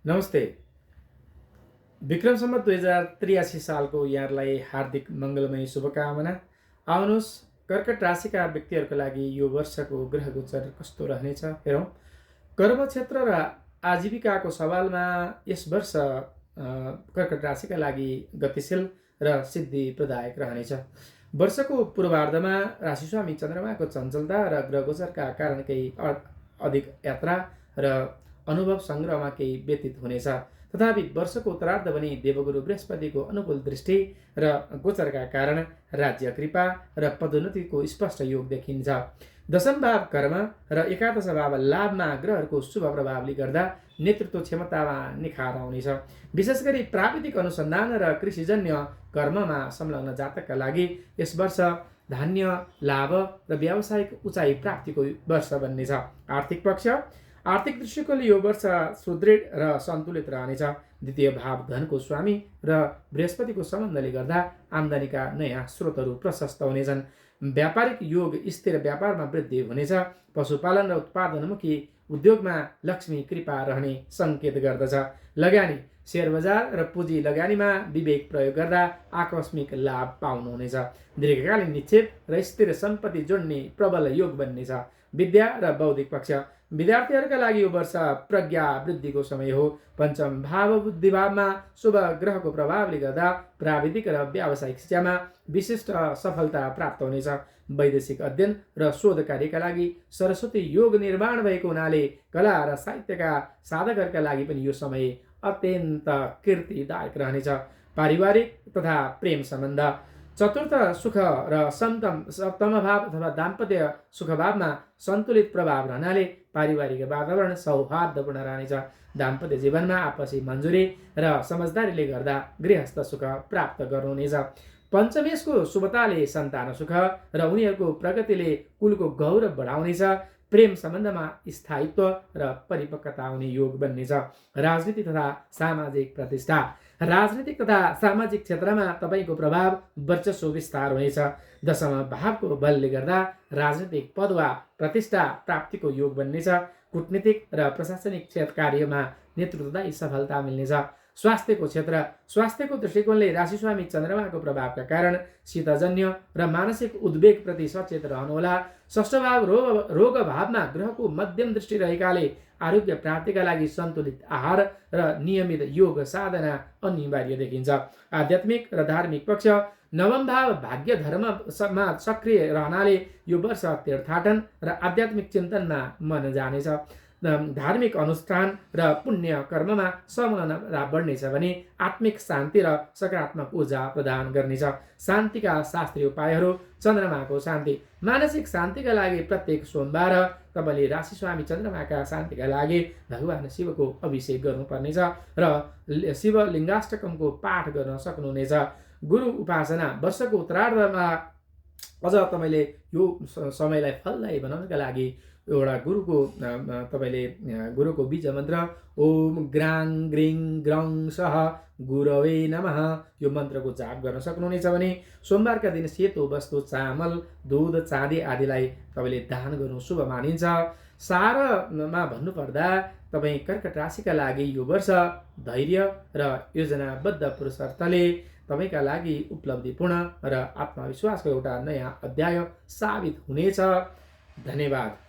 नमस्ते। विक्रम सम्वत 2083 सालको यहाँहरूलाई हार्दिक मङ्गलमय शुभकामना। आउनुहोस् कर्कट राशिका व्यक्तिहरूको लागि यो वर्षको ग्रह गोचर कस्तो रहनेछ हेरौँ। कर्म क्षेत्र र आजीविकाको सवालमा यस वर्ष कर्कट राशिका लागि गतिशील र सिद्धि प्रदायक रहनेछ। वर्षको पूर्वार्धमा राशिस्वामी चन्द्रमाको चञ्चलता र ग्रह गोचरका कारण केही अधिक यात्रा र अनुभव सङ्ग्रहमा केही व्यतीत हुनेछ। तथापि वर्षको उत्तरार्ध पनि देवगुरु बृहस्पतिको अनुकूल दृष्टि र गोचरका कारण राज्य कृपा र पदोन्नतिको स्पष्ट योग देखिन्छ। दशम भाव कर्म र एकादश भाव लाभमा ग्रहहरूको शुभ प्रभावले गर्दा नेतृत्व क्षमतामा निखार आउनेछ। विशेष गरी प्राविधिक अनुसन्धान र कृषिजन्य कर्ममा संलग्न जातकका लागि यस वर्ष धान्य लाभ र व्यावसायिक उचाइ प्राप्तिको वर्ष बन्नेछ। आर्थिक पक्ष आर्थिक दृष्टिकोणले यो वर्ष सुदृढ र सन्तुलित रहनेछ। द्वितीय भाव धनको स्वामी र बृहस्पतिको सम्बन्धले गर्दा आम्दानीका नयाँ स्रोतहरू प्रशस्त हुनेछन्। व्यापारिक योग स्थिर व्यापारमा वृद्धि हुनेछ। पशुपालन र उत्पादनमुखी उद्योगमा लक्ष्मी कृपा रहने सङ्केत गर्दछ। लगानी शेयर बजार र पुँजी लगानीमा विवेक प्रयोग गर्दा आकस्मिक लाभ पाउनुहुनेछ। दीर्घकालीन निक्षेप र स्थिर सम्पत्ति जोड्ने प्रबल योग बन्नेछ। विद्या र बौद्धिक पक्ष विद्यार्थीहरूका लागि यो वर्ष प्रज्ञा वृद्धिको समय हो। पञ्चम भाव बुद्धि भावमा शुभ ग्रहको प्रभावले गर्दा प्राविधिक र व्यावसायिक शिक्षामा विशिष्ट सफलता प्राप्त हुनेछ। वैदेशिक अध्ययन र शोध कार्यका लागि सरस्वती योग निर्माण भएको हुनाले कला र साहित्यका साधकहरूका लागि पनि यो समय अत्यन्त कीर्तिदायक रहनेछ। पारिवारिक तथा प्रेम सम्बन्ध चतुर्थ सुख र सप्तम भाव अथवा दाम्पत्य सुख भावमा सन्तुलित प्रभाव रहनाले पारिवारिक वातावरण सौहार्दपूर्ण रहनेछ। दाम्पत्य जीवनमा आपसी मन्जुरी र समझदारीले गर्दा गृहस्थ सुख प्राप्त गर्नुहुनेछ। पञ्चमेशको शुभताले सन्तान सुख र उनीहरूको प्रगतिले कुलको गौरव बढाउनेछ। प्रेम सम्बन्धमा स्थायित्व र परिपक्वता आउने योग बन्नेछ। राजनीति तथा सामाजिक प्रतिष्ठा राजनीतिक तथा सामाजिक क्षेत्रमा तपाईँको प्रभाव वर्चस्व विस्तार हुनेछ। दशम भावको बलले गर्दा राजनीतिक पद वा प्रतिष्ठा प्राप्तिको योग बन्नेछ। कूटनीतिक र प्रशासनिक कार्यमा नेतृत्वदायी सफलता मिल्नेछ। स्वास्थ्यको क्षेत्र स्वास्थ्यको दृष्टिकोणले राशिस्वामी चन्द्रमाको प्रभावका कारण शीतजन्य र मानसिक उद्वेगप्रति सचेत रहनुहोला। षष्ठ भाव रोग भावमा ग्रहको मध्यम दृष्टि रहेकाले आरोग्य प्राप्तिका लागि सन्तुलित आहार र नियमित योग साधना अनिवार्य देखिन्छ। आध्यात्मिक र धार्मिक पक्ष नवम भाव भाग्य धर्ममा सक्रिय रहनाले यो वर्ष तीर्थाटन र आध्यात्मिक चिन्तनमा मन जानेछ। धार्मिक अनुष्ठान र पुण्य कर्ममा संलग्नता बढ्नेछ भने आत्मिक शान्ति र सकारात्मक ऊर्जा प्रदान गर्नेछ। शान्तिका शास्त्रीय उपायहरू चन्द्रमाको शान्ति मानसिक शान्तिका लागि प्रत्येक सोमबार तपाईँले राशिस्वामी चन्द्रमाका शान्तिका लागि भगवान शिवको अभिषेक गर्नुपर्नेछ र शिव लिङ्गाष्टकमको पाठ गर्न सक्नुहुनेछ। गुरु उपासना वर्षको उत्तरार्धमा अझ तपाईँले यो समयलाई फलदायी बनाउनका लागि एउटा गुरुको बीज मन्त्र ओम ग्राङ ग्रिङ ग्रङ सह गुरवे नमः यो मन्त्रको जाप गर्न सक्नुहुनेछ भने सोमबारका दिन सेतो वस्तु चामल दुध चाँदी आदिलाई तपाईँले दान गर्नु शुभ मानिन्छ। सारमा भन्नुपर्दा तपाईँ कर्कट राशिका लागि यो वर्ष धैर्य र योजनाबद्ध पुरुषार्थले तपाईँका लागि उपलब्धिपूर्ण र आत्मविश्वासको एउटा नयाँ अध्याय साबित हुनेछ। धन्यवाद।